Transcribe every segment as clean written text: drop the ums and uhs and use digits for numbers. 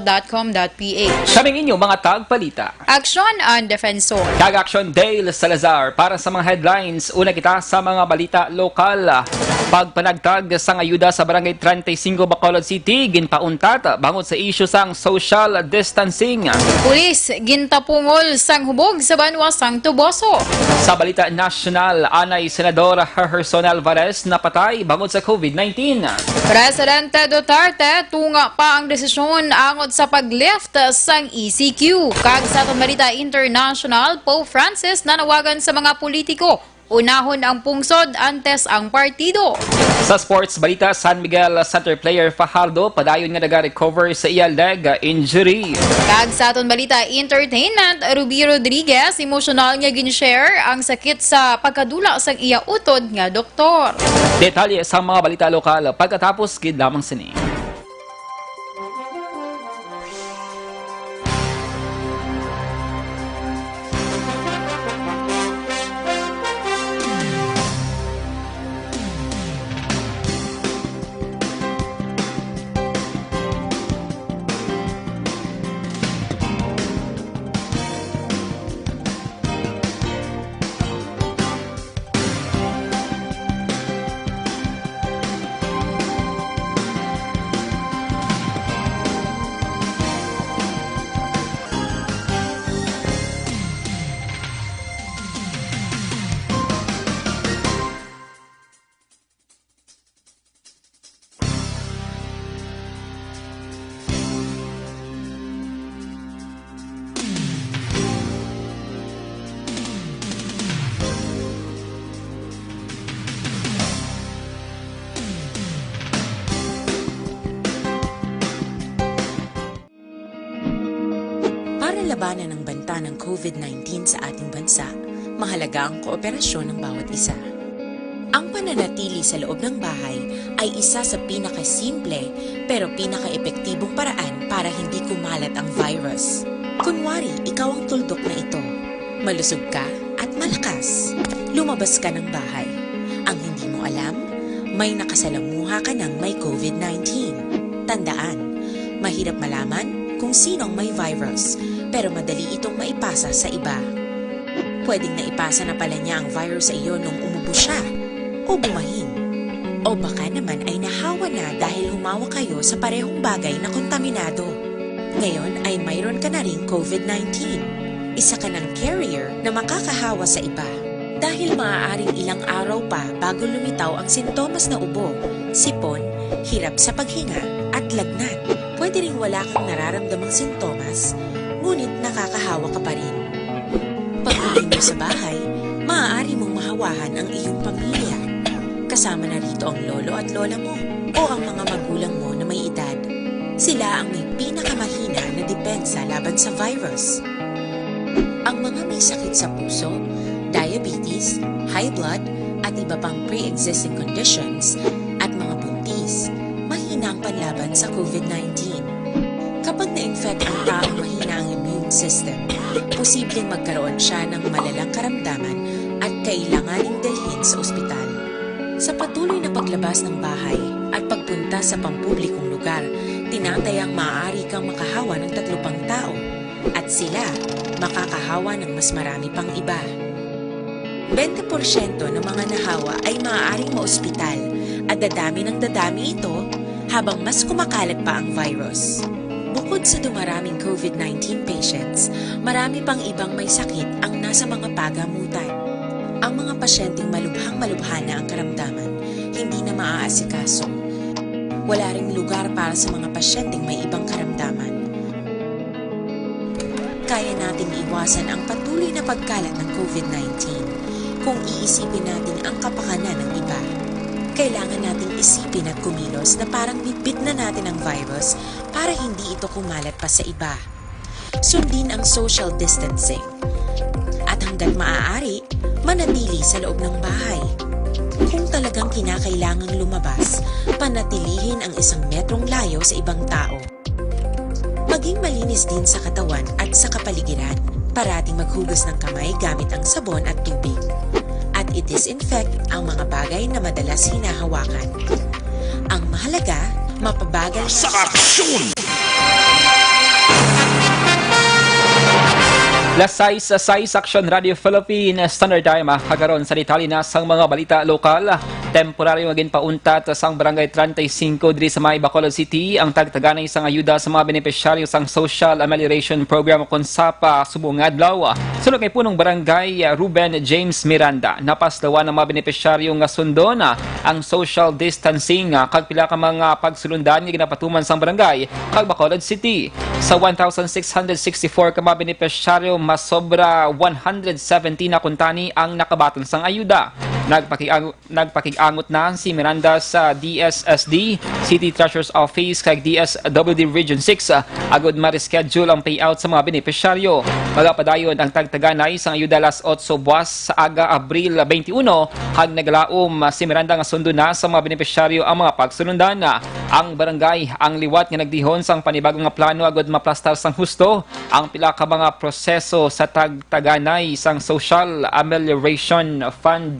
defensor.com.ph. Kaming inyo mga tagbalita. Aksyon ang Defensor. Aksyon Dale Salazar para sa mga headlines. Una kita sa mga balita lokal. Pagpanagtag sang ayuda sa Barangay 35 Bacolod City, ginpauntat bangon sa isyu sang social distancing. Pulis gintapungol sang hubog sa banwa sang Tuboso. Sa balita nasyonal, anay Senador Herson Alvarez napatay bangon sa COVID-19. Presidente Duterte tunga pa ang desisyon angod sa paglift sang ECQ. Kag sa balita international, Pope Francis nanawagan sa mga politiko. Unahon ang pungsod antes ang partido. Sa sports balita, San Miguel center player Fajardo padayon nga naga-recover sa iya leg injury. Kag sa aton balita entertainment, Ruby Rodriguez emosyonal nga gin-share ang sakit sa pagkadula sang iya utod nga doktor. Detalye sa mga balita lokal pagkatapos gid lamang sini. Para labanan ang banta ng COVID-19 sa ating bansa, mahalaga ang kooperasyon ng bawat isa. Ang pananatili sa loob ng bahay ay isa sa pinakasimple pero pinaka-epektibong paraan para hindi kumalat ang virus. Kunwari, ikaw ang tuldok na ito. Malusog ka at malakas. Lumabas ka ng bahay. Ang hindi mo alam, may nakasalamuha ka ng may COVID-19. Tandaan, mahirap malaman kung sinong may virus, pero madali itong maipasa sa iba. Pwedeng naipasa na pala niya ang virus sa iyo nung umubo siya, o bumahin. O baka naman ay nahawa na dahil humawa kayo sa parehong bagay na kontaminado. Ngayon ay mayroon ka na ring COVID-19. Isa ka ng carrier na makakahawa sa iba. Dahil maaaring ilang araw pa bago lumitaw ang sintomas na ubo, sipon, hirap sa paghinga at lagnat. Pwede ring wala kang nararamdamang sintomas, ngunit nakakahawa ka pa rin. Pag-uwi mo sa bahay, maaari mong mahawahan ang iyong pamilya. Kasama na rito ang lolo at lola mo o ang mga magulang mo na may edad. Sila ang may pinakamahina na depensa laban sa virus. Ang mga may sakit sa puso, diabetes, high blood, at iba pang pre-existing conditions, at mga buntis, mahina ang panlaban sa COVID-19. Kapag na-infect ang taong mahina ang immune system, posibleng magkaroon siya ng malalang karamdaman at kailanganing dalhin sa ospital. Sa patuloy na paglabas ng bahay at pagpunta sa pampublikong lugar, tinatayang maaari kang makahawa ng 3 pang tao at sila makakahawa ng mas marami pang iba. 20% ng mga nahawa ay maaaring maospital at dadami ng dadami ito habang mas kumakalat pa ang virus. Bukod sa dumaraming COVID-19 patients, marami pang ibang may sakit ang nasa mga pagamutan. Ang mga pasyenteng malubhang-malubha na ang karamdaman, hindi na maaasikaso. Wala ring lugar para sa mga pasyenteng may ibang karamdaman. Kaya nating iwasan ang patuloy na pagkalat ng COVID-19 kung iisipin natin ang kapakanan ng iba. Kailangan nating isipin at kumilos na parang bitbit na natin ang virus para hindi ito kumalat pa sa iba. Sundin ang social distancing. At hanggat maaari, manatili sa loob ng bahay. Kung talagang kinakailangang lumabas, panatilihin ang 1 metrong layo sa ibang tao. Maging malinis din sa katawan at sa kapaligiran. Parating maghugas ng kamay gamit ang sabon at tubig. At i-disinfect ang mga bagay na madalas hinahawakan. Ang mahalaga, mapabagal sa aksyon! Lasay sa Aksyon Radio Philippines Standard Time kagaron sa detalye na sang mga balita lokal. Temporaryo maging pauntat sang Barangay 35 diri sa May Bacolod City ang tagtaganay sang ayuda sa mga benepisyaryo sang Social Amelioration Program kon SAPA subong adlaw. Sunod kay punong barangay Ruben James Miranda napaslawan ng mga benepisyaryo nga sundon ang social distancing kag pila ka mga pagsulundan nga ginapatuman sang barangay kag Bacolod City. Sa 1,664 ka mga benepisyaryo mas sobra 170 na kuntani ang nakabaton sang ayuda. Nagpakig-angot na si Miranda sa DSSD, City Treasurer's Office kag DSWD Region 6 agud ma-reschedule ang payout sa mga benepisyaryo. Magapadayon ang tagtaganay sang ayuda las 8 buwas sa aga Abril 21 kag naglaom si Miranda nga sundo na sa mga benepisyaryo ang mga pagsulundan. Ang barangay ang liwat nga nagdihon sang panibagong nga plano agud maplastar sang husto ang pila ka mga proseso sa tagtaganay sang Social Amelioration Fund.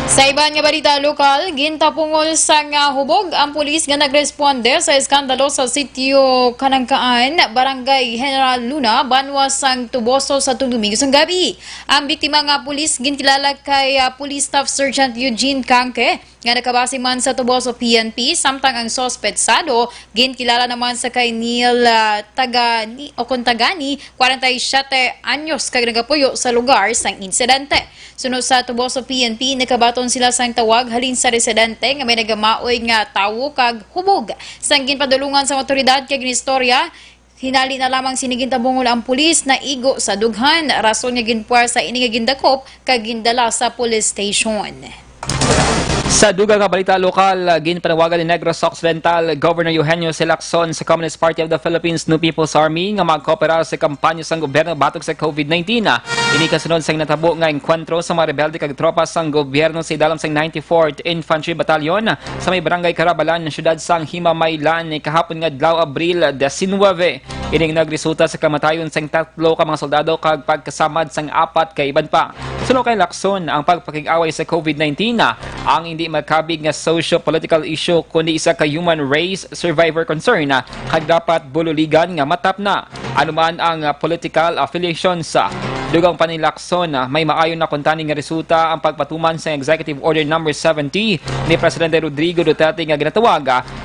Sa iban nga balita lokal, gintapungol sang hubog ang pulis nga nagresponde sa eskandalo sa sitio Kanangkaan, Barangay General Luna, Banwa sang Tuboso sa Domingo sang gabi. Ang biktima nga pulis gintilala kay Police Staff Sergeant Eugene Kanke nga nakabase man sa Tuboso PNP, samtang ang sospetsado gintilala naman sa kay Neil Tagani 47 anyos kag nagapuyo sa lugar sang insidente. Sunod sa Tuboso PNP, nakabaton sila sang tawag halin sa residente nga may nagamaoy nga tawo kag hubog. Sang ginpadulungan sa otoridad kag ginistorya, hinali na lamang siniging tabungol ang pulis na igo sa dughan. Rason nga ginpuar sa ini nga gindakop kag gindala sa police station. Sa dugang nga balita lokal, ginpanawagan ni Negros Occidental Governor Eugenio Aksyon sa Communist Party of the Philippines New People's Army nga magkoopera sa kampanya sang gobyerno batok sa COVID-19. Ini kasunod sang natabo nga enkwentro sa mga rebelde kag tropa sang gobyerno sa idalam sang 94th Infantry Battalion sa may barangay Carabalan, syudad sang Himamaylan kahapon nga adlaw Abril 19. Ining nagresulta sa kamatayon sang 3 ka mga soldado kag pagkasamad sang 4 ka iban pa. Sunod kay Lacson ang pagpakig-away sa COVID-19 ang hindi makabig nga socio-political issue kundi isa ka human race survivor concern kag dapat bululigan nga matap na anuman ang political affiliations. Dugang pa ni Lacson, may maayon na kuntaning nga resulta ang pagpatuman sa Executive Order No. 70 ni Presidente Rodrigo Duterte nga ginatawag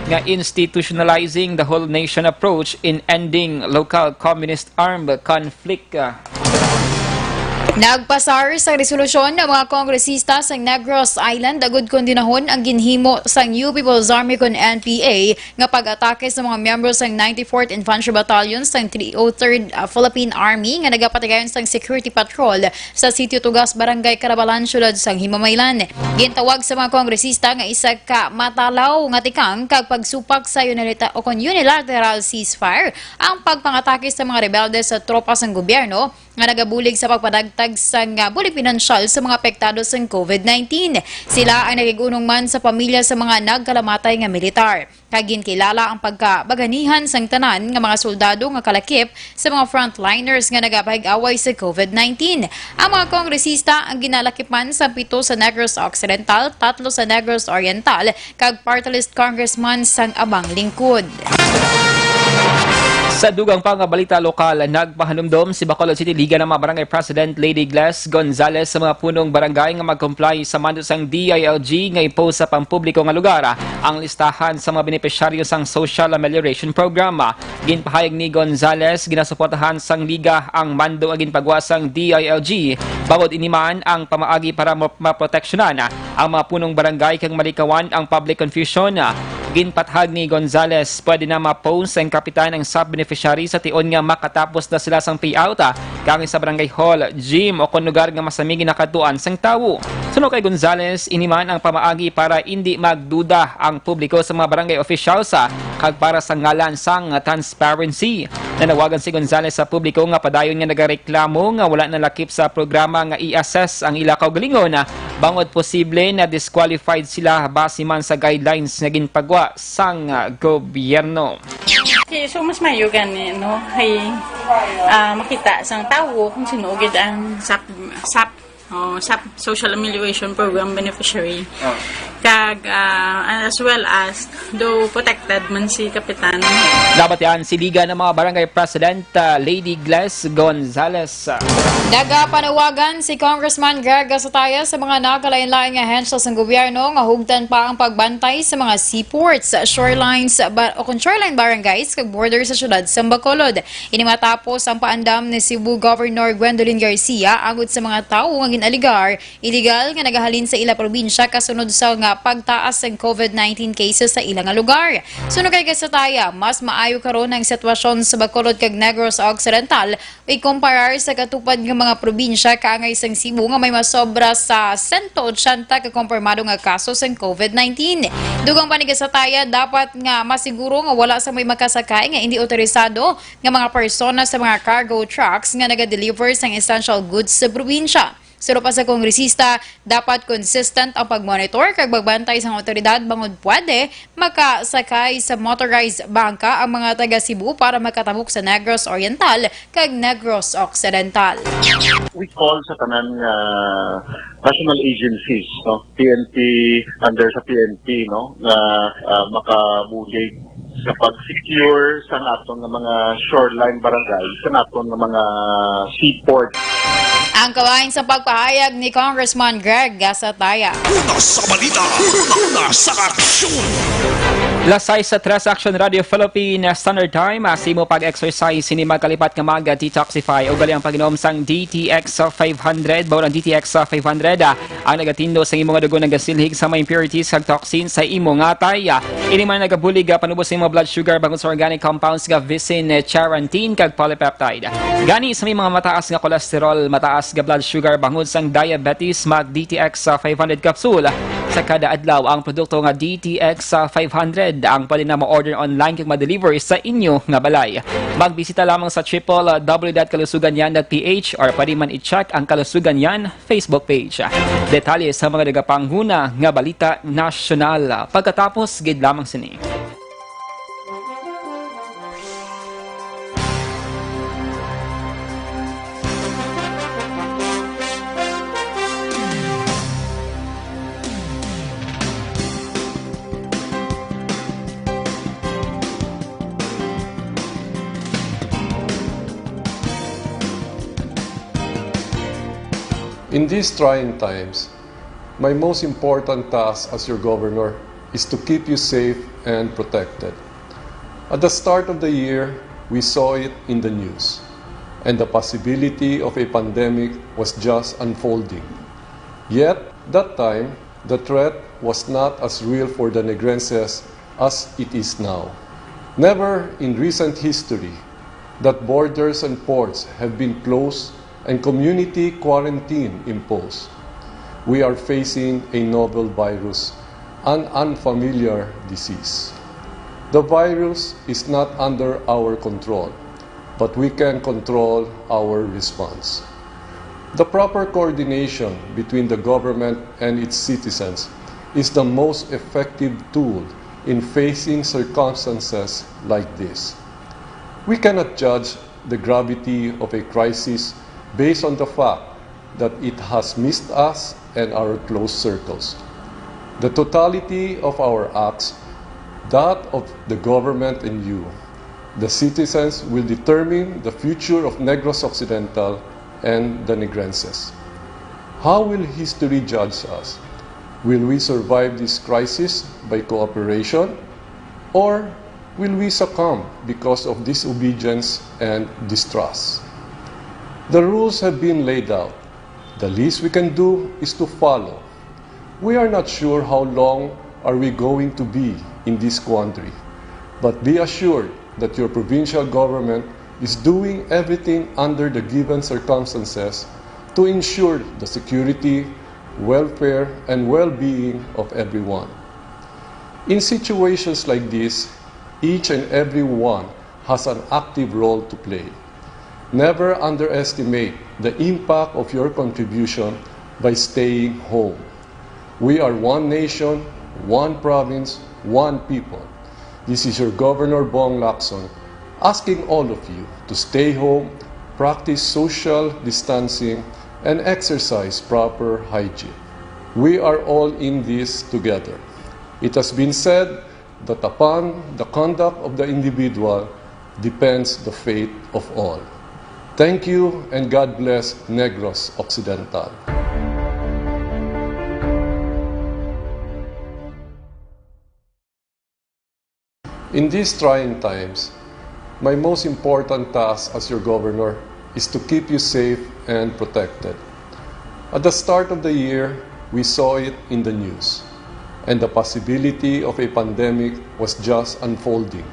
nga institutionalizing the whole nation approach in ending local communist armed conflict. Nagpasar sa resolusyon ng mga kongresista sa Negros Island agud kondinahon ang ginhimo sa New People's Army kon NPA nga pag-atake sa mga miyembro sa 94th Infantry Battalion sa 303rd Philippine Army nga nagapatigayon sa security patrol sa sitio Tugas, Barangay Carabalan, syudad sa Himamaylan. Gintawag sa mga kongresista nga isa ka matalaw nga tikang kag pagsupak sa unilateral ceasefire ang pagpangatake sa mga rebelde sa tropa sang gobyerno nga nagabulig sa pagpadagtag sa bulig pinansyal sa mga apektado sa COVID-19. Sila ay nagigunong man sa pamilya sa mga nagkalamatay nga militar. Kagin kilala ang pagkabaganihan sang tanan nga mga soldado nga kalakip sa mga frontliners nga nagapahig-away sa COVID-19. Ang mga kongresista ang ginalakip man sa 7 sa Negros Occidental, 3 sa Negros Oriental, kag party list congressman sang Abang Lingkod. Sa dugang pang balita lokal, nagpahanumdom si Bacolod City Liga ng mga Barangay President Lady Glass Gonzales sa mga punong barangay nga mag-comply sa mandato sang DILG nga ipost sa pampubliko nga lugar ang listahan sa mga benepisyaryo sang Social Amelioration Program. Ginpahayag ni Gonzales, ginasuportahan sang Liga ang mando ang ginpagawa sang DILG. Bawod iniman ang pamaagi para maproteksyonan ang mga punong barangay kang malikawan ang public confusion. Ginpathag ni Gonzales, pwede na ma-post ang kapitan ng sub-beneficiary sa tion nga makatapos na sila sang payout kami sa barangay hall, gym o kung lugar nga masamigi nakatuan sang tawo. Sunod kay Gonzales, iniman ang pamaagi para hindi magduda ang publiko sa mga barangay officials kag para sa ngalan sang transparency. Nanawagan si Gonzales sa publiko nga padayon nga nagareklamo nga wala na lakip sa programa nga i-assess ang ila kaugalingon bangod posible na disqualified sila base man sa guidelines nga ginpagwa sang gobyerno. So mas mayo gani no hay makita sang tawo kung sinugid ang sap sa social amelioration program beneficiary. Kag as well as do protected man si kapitan. Dapat yan si Liga ng mga Barangay President Lady Gles Gonzales. Nagapanawagan si Congressman Greg Gasataya sa mga nakalain-laing ahensya ng gobyerno nga hugdan pa ang pagbantay sa mga seaports, shorelines o kung shoreline barangays kag border sa syudad sa Bacolod. Ini matapos ang paandam ni Cebu Governor Gwendolyn Garcia agud sa mga tawo nga ginaligar illegal nga nagahalin sa ila probinsya kasunod sa nga pagtaas ng COVID-19 cases sa ilang lugar. Suno kay Gasataya, mas maayo karon ang sitwasyon sa Bacolod kag Negros Occidental ikumparar sa katupad ng mga probinsya kaangay sang Cebu nga may masobra sa 180 ka kumpirmado nga kaso sa COVID-19. Dugang pa ni Gasataya, dapat nga masiguro nga wala sa may makasakay nga hindi otorisado nga mga persona sa mga cargo trucks nga naga-deliver sang essential goods sa probinsya. Suro pa sa kongresista, dapat consistent ang pagmonitor kag magbantay sa otoridad bangod pwede makasakay sa motorized bangka ang mga taga Cebu para makatabok sa Negros Oriental kag Negros Occidental. We call sa tanan national agencies, no? PNP, under sa PNP, no? Na makabulig sa pag-secure sa naton ng mga shoreline barangay, sa naton ng mga seaport. Ang kawain sa pagpahayag ni Congressman Greg Gasataya. Una sa balita, una sa aksyon. Lasay sa Tres Action Radio Philippine Standard Time, asimo pag-exercise sini magkalipat nga mga detoxify o gali ang pag-inom sang DTX 500 bawang DTX 500 ang nagatindo sa imong dugo nagasilhig sa mga impurities kag toxins sa imong atay. Ini man nagabulig panubos sa imong blood sugar bangod sa organic compounds nga visin, charantin kag polypeptide. Gani sa may mga mataas nga kolesterol, mataas nga blood sugar bangod sang diabetes, mag DTX 500 capsule sa kada adlaw ang produkto nga DTX 500 ang pwede na ma-order online kag ma-deliver sa inyo nga balay. Magbisita lamang sa www.kalusuganyan.ph or pwede man i-check ang Kalusugan Yan Facebook page. Detalye sa mga nagapanghuna nga balita nasyonal. Pagkatapos, gid lamang sini. In these trying times, my most important task as your governor is to keep you safe and protected. At the start of the year, we saw it in the news, and the possibility of a pandemic was just unfolding. Yet, that time, the threat was not as real for the Negrenses as it is now. Never in recent history that borders and ports have been closed and community quarantine imposed. We are facing a novel virus, an unfamiliar disease. The virus is not under our control, but we can control our response. The proper coordination between the government and its citizens is the most effective tool in facing circumstances like this. We cannot judge the gravity of a crisis based on the fact that it has missed us and our close circles. The totality of our acts, that of the government and you, the citizens, will determine the future of Negros Occidental and the Negrenses. How will history judge us? Will we survive this crisis by cooperation, or will we succumb because of disobedience and distrust? The rules have been laid out. The least we can do is to follow. We are not sure how long are we going to be in this quandary, but be assured that your provincial government is doing everything under the given circumstances to ensure the security, welfare, and well-being of everyone. In situations like this, each and every one has an active role to play. Never underestimate the impact of your contribution by staying home. We are one nation, one province, one people. This is your Governor Bong Lacson asking all of you to stay home, practice social distancing, and exercise proper hygiene. We are all in this together. It has been said that upon the conduct of the individual depends the fate of all. Thank you and God bless Negros Occidental. In these trying times, my most important task as your governor is to keep you safe and protected. At the start of the year, we saw it in the news, and the possibility of a pandemic was just unfolding.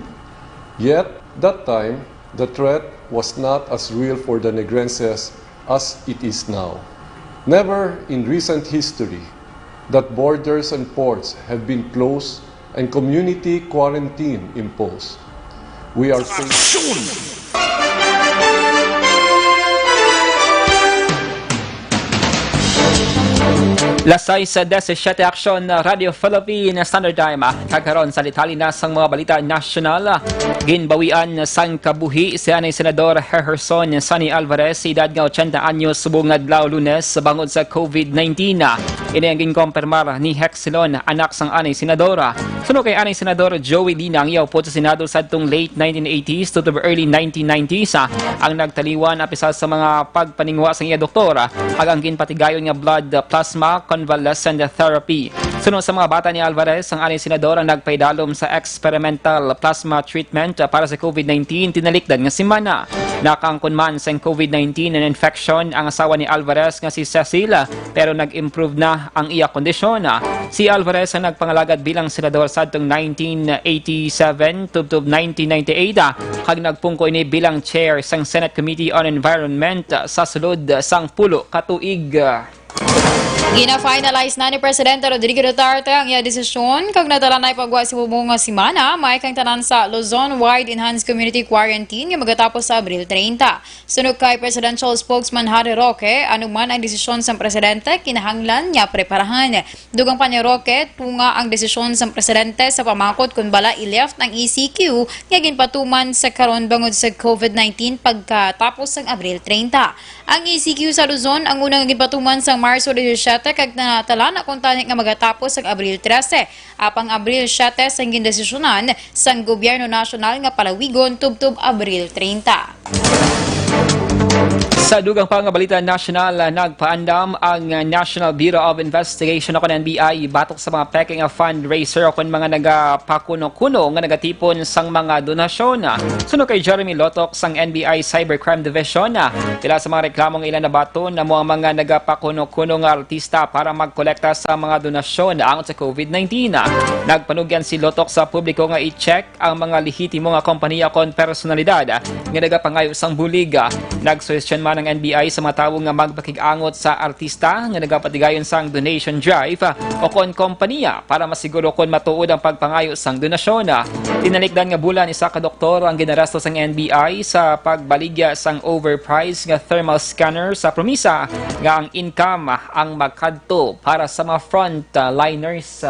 Yet, that time, the threat was not as real for the Negrenses as it is now. Never in recent history that borders and ports have been closed and community quarantine imposed. We are Aksyon! Lasay sa 17 Aksyon na Radio Philippine Standard Time. Kakaroon sa litali na sang mga balita nasyonal. Ginbawian sang kabuhi si anay Senador Herson Sonny Alvarez, edad nga 80 anyos, subong adlaw Lunes bangod sa COVID-19. Ini ang ginkompirmar ni Hexilon, anak sang anay Senadora. Suno kay anay Senador Joey Dinang, yaw po sa Senado sa itong late 1980s to early 1990s. Ang nagtaliwan apisa sa mga pagpaningwa sang iya doktora, agang ginpatigayon nga blood plasma convalescent therapy. Sunod sa mga bata ni Alvarez, ang anay Senador ang nagpaidalom sa experimental plasma treatment para sa COVID-19 tinalikdan nga simana. Nakangkon man sa COVID-19 and infection ang asawa ni Alvarez nga si Cecilia, pero nag-improve na ang iya kondisyon. Si Alvarez ang nagpangalagad bilang senador sa atong 1987 to 1998 kag nagpungko ini bilang chair sang Senate Committee on Environment sa sulod sang 10 ka tuig. Gina-finalize na ni Presidente Rodrigo Duterte ang iya desisyon kag natala na ipagwa si Bubong nga simana may kang tanan sa Luzon-wide Enhanced Community Quarantine nga magatapos sa Abril 30. Sunod kay Presidential Spokesman Harry Roque, anuman ang desisyon sa Presidente, kinahanglan niya preparahan. Dugang pa ni Roque, tunga ang desisyon sa Presidente sa pamangkot kung bala i-left ang ECQ nga ginpatuman sa karon bangod sa COVID-19 pagkatapos ng Abril 30. Ang ECQ sa Luzon ang unang ginpatuman sa Marso 17 kag natala na kung tanik nga magatapos sa Abril 13. Apang Abril 7 sang gindesisyonan sang Gobyerno Nasyonal nga palawigon tubtob Abril 30. Sa dugang pang balita nasyonal, nagpaandam ang National Bureau of Investigation o NBI batok sa mga peking fundraiser o mga nagapakuno-kuno nga nagatipon sang mga donasyon. Suno kay Jeremy Lotok sang NBI Cybercrime Division, tila sa mga reklamong ilan na bato na mga nagapakuno-kuno nga artista para magkolekta sa mga donasyon angot sa COVID-19. Nagpanugyan si Lotok sa publiko nga i-check ang mga lehitimo nga kompanya kon personalidad nga nagapangayo sang bulig. Nagsuhestyon man ng NBI sa mga tawo nga magpakig-angot sa artista nga nagapatigayon sang donation drive o kon kompanya para masiguro kon matuod ang pagpangayo sang donasyon. Tinalikdan nga bulan isa ka doktor ang ginaresto sang NBI sa pagbaligya sang overpriced nga thermal scanner sa promisa nga ang income ang magkadto para sa mga frontliners.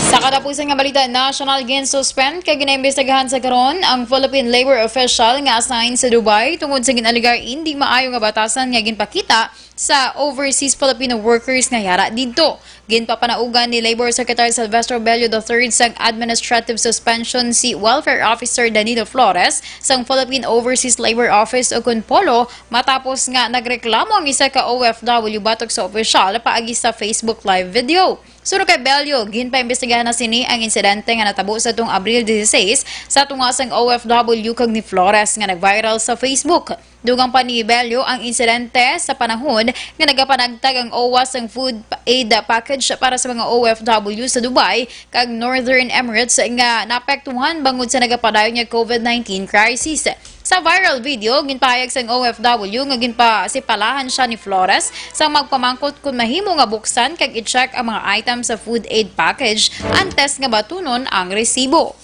Sa katapusan nga balita, national gin-suspend kay ginaimbestigahan sa karon ang Philippine labor official nga assigned sa Dubai tungod sa ginaligar hindi maayo nga batasan nga ginpakita sa overseas Filipino workers nga yara didto. Ginpapanaugan ni Labor Secretary Sylvester Bello III sang administrative suspension si Welfare Officer Danilo Flores sang Philippine Overseas Labor Office o Kunpolo matapos nga nagreklamo ang isa ka OFW batok sa opisyal paagi sa Facebook live video. Suro kay Bello, ginpaimbestigahan na sini ang insidente nga natabo sa tung Abril 16 sa tungasang OFW kag ni Flores nga nag-viral sa Facebook. Dugang pa ni Bello ang insidente sa panahon nga nagapanagtag ang OWA sang food aid package para sa mga OFW sa Dubai kag Northern Emirates nga naapektuhan bangod sa nagapadayon nga COVID-19 crisis. Sa viral video, ginpahayag sang OFW nga ginpasipalahan siya ni Flores sa magpamangkot kung mahimo nga buksan kag i-check ang mga items sa food aid package antes nga batunon ang resibo.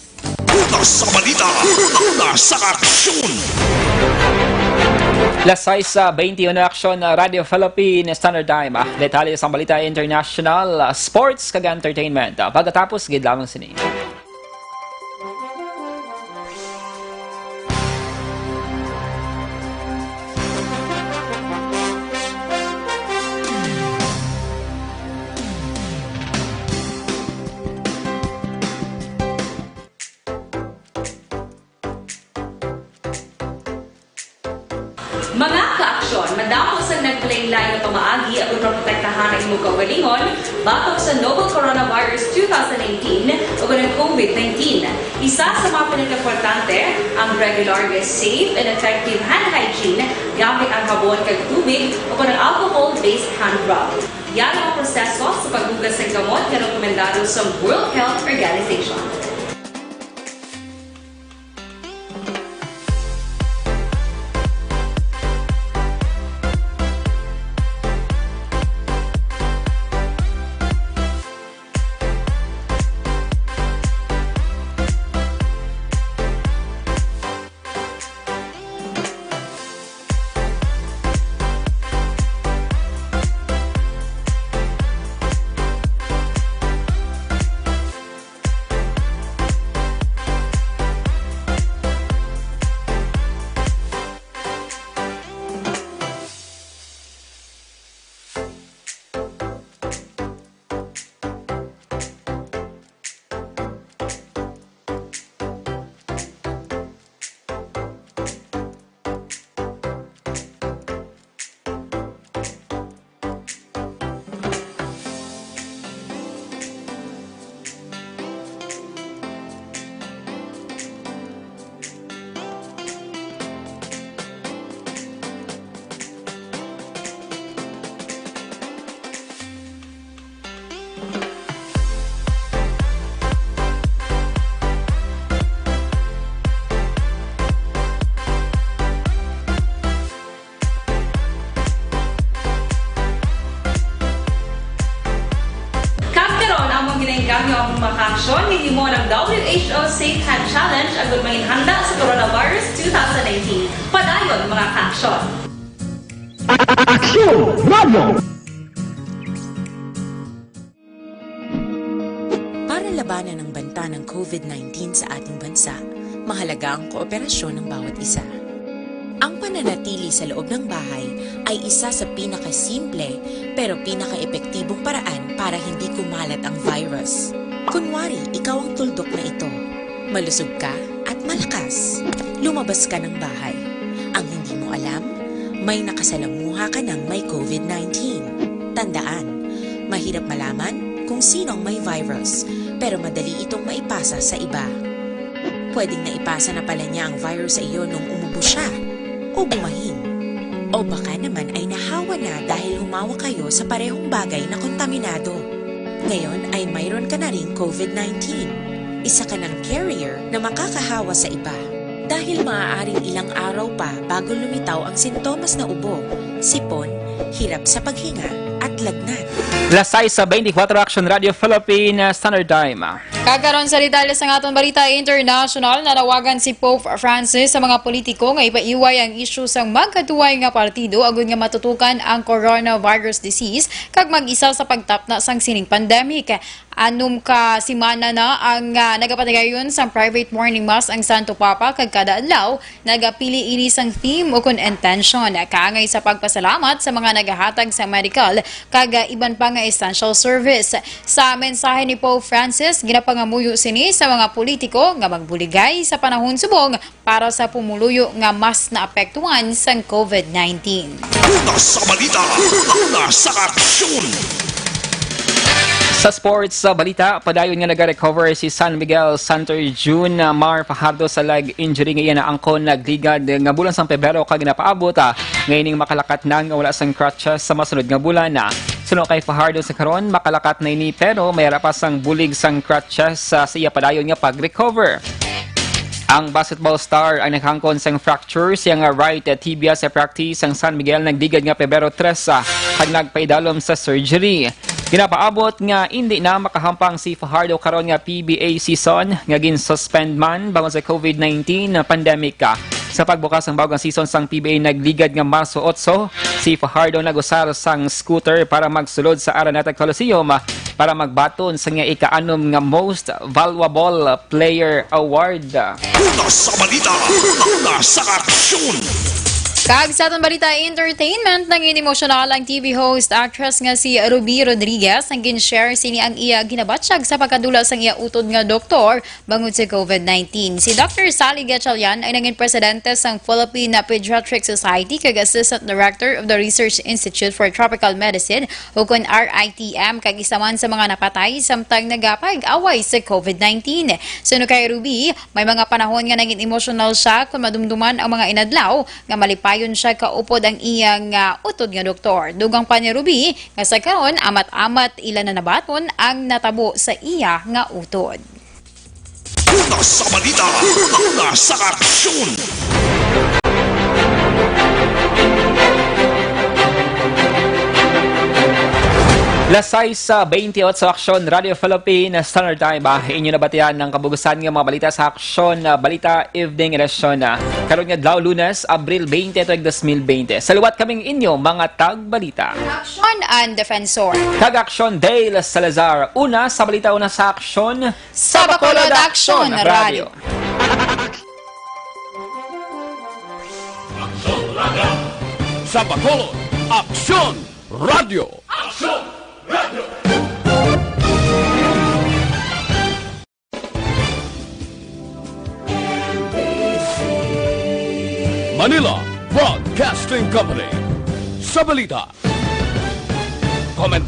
Una sa balita, una sa aksyon! Lasay sa 21 Aksyon na Radio Philippine Standard Time. Detalye sa balita international, sports kag entertainment. Pagkatapos, gid lamang sini. Mga kaaksyon, madamos ang nagpalaylay na pamaagi at protektahan ang imong kaugalingon batok sa novel coronavirus 2018 o ng COVID-19. Isa sa mga pinaka-importante ang regular, safe, and effective hand hygiene gamit ang habon kag tubig o ng alcohol-based hand rub. Yan ang proseso sa paghugas ng gamot na rekomendado sa World Health Organization. Ganyo ang makaksyon, hindi mo ng WHO Safe Hand Challenge agad may handa sa coronavirus 2019. Padayon mga kaaksyon! Aksyon! Radio! Para labanan ang banta ng COVID-19 sa ating bansa, mahalaga ang kooperasyon ng bawat isa. Ang pananatili sa loob ng bahay ay isa sa pinakasimple pero pinaka-epektibong paraan para hindi kumalat ang virus. Kunwari, ikaw ang tuldok na ito. Malusog ka at malakas. Lumabas ka ng bahay. Ang hindi mo alam, may nakasalamuha ka ng may COVID-19. Tandaan, mahirap malaman kung sino ang may virus, pero madali itong maipasa sa iba. Pwedeng naipasa na pala niya ang virus sa iyo nung umubo siya o bumahin. O baka naman ay nahawa na dahil humawa kayo sa parehong bagay na kontaminado. Ngayon ay mayroon ka na ring COVID-19. Isa ka ng carrier na makakahawa sa iba. Dahil maaaring ilang araw pa bago lumitaw ang sintomas na ubo, sipon, hirap sa paghinga at lagnat. Lasay sa 24 Aksyon Radio Philippine Standard Time. Kagaron sa detalye sa atong balita international, nanawagan si Pope Francis sa mga politiko nga ipaiway ang isyu sang magkaduway nga partido agud nga matutukan ang coronavirus disease kag mag-isa sa pagtapna sang sining pandemic. Anum ka simana na ang nagapatigayon sa private morning mass ang Santo Papa kag kada adlaw nagapili ini sang theme o kun intention kaangay sa pagpasalamat sa mga nagahatag sa medical kag iban pa nga essential service. Sa mensahe ni Pope Francis, ginapangamuyo sini sa mga politiko nga magbuligay sa panahon subong para sa pumuluyo nga mas naapektuhan sang COVID-19. Una sa balita, una sa aksyon! Sa sports sa balita, padayon nga nag-recover si San Miguel Santo June Mar Fajardo sa leg injury ngayon na angkon nagligad nga bulan sang Pebrero kag napaabot ngayon makalakat na nga wala sang crutches sa masunod nga bulan na. Suno kay Fajardo sa karon makalakat na ini pero may rapas sang bulig sang crutches sa iya padayon nga pag-recover. Ang basketball star ang naghangkon sang fracture siyang right tibia sa practice ang San Miguel nagdigad nga Pebrero 3 kag nagpaidalom sa surgery. Ginapaabot nga hindi na makahampang si Fajardo karon nga PBA season nga gin-suspend man bangon sa COVID-19 pandemic. Sa pagbukas ng bagong season sang PBA nagligad nga Marso 8, si Fajardo nagusar sang scooter para magsulod sa Araneta Coliseum para magbaton sa nga ika-anom nga Most Valuable Player Award. Una sa balita, una sa aksyon! Kag sa atong balita entertainment, nangin emosyonal ang TV host actress nga si Ruby Rodriguez ang gin-share sini ang iya ginabatsyag sa pagkadula sang iya utod nga doktor bangod sa COVID-19. Si Dr. Sally Gatchalian ay nangin presidente sang Philippine Pediatric Society kag assistant director of the Research Institute for Tropical Medicine o kun RITM kag isa man sa mga napatay samtang nagapag-away sa COVID-19. Suno kay Ruby, may mga panahon nga naging emotional siya kung madumduman ang mga inadlaw nga malipayon siya kaupod ang iyang utod nga doktor. Dugang pa ni Ruby nga sa karon amat-amat ilan na nabaton ang natabo sa iya nga utod. Una sa balita, una sa aksyon. Lasay sa 28 sa Aksyon Radio Philippines Standard Time inyo nabatian ng kabugusan ng mga balita sa Aksyon Balita Evening Edition karon nga adlaw Lunes Abril 20 2020. Saluwat kaming inyo mga tagbalita. Aksyon and Defensor. Kag Aksyon Dale Salazar una sa balita una sa Aksyon Sa Bacolod Aksyon Radio. Sa Bacolod, Aksyon Radio. Manila Broadcasting Company. Sa balita. Komentar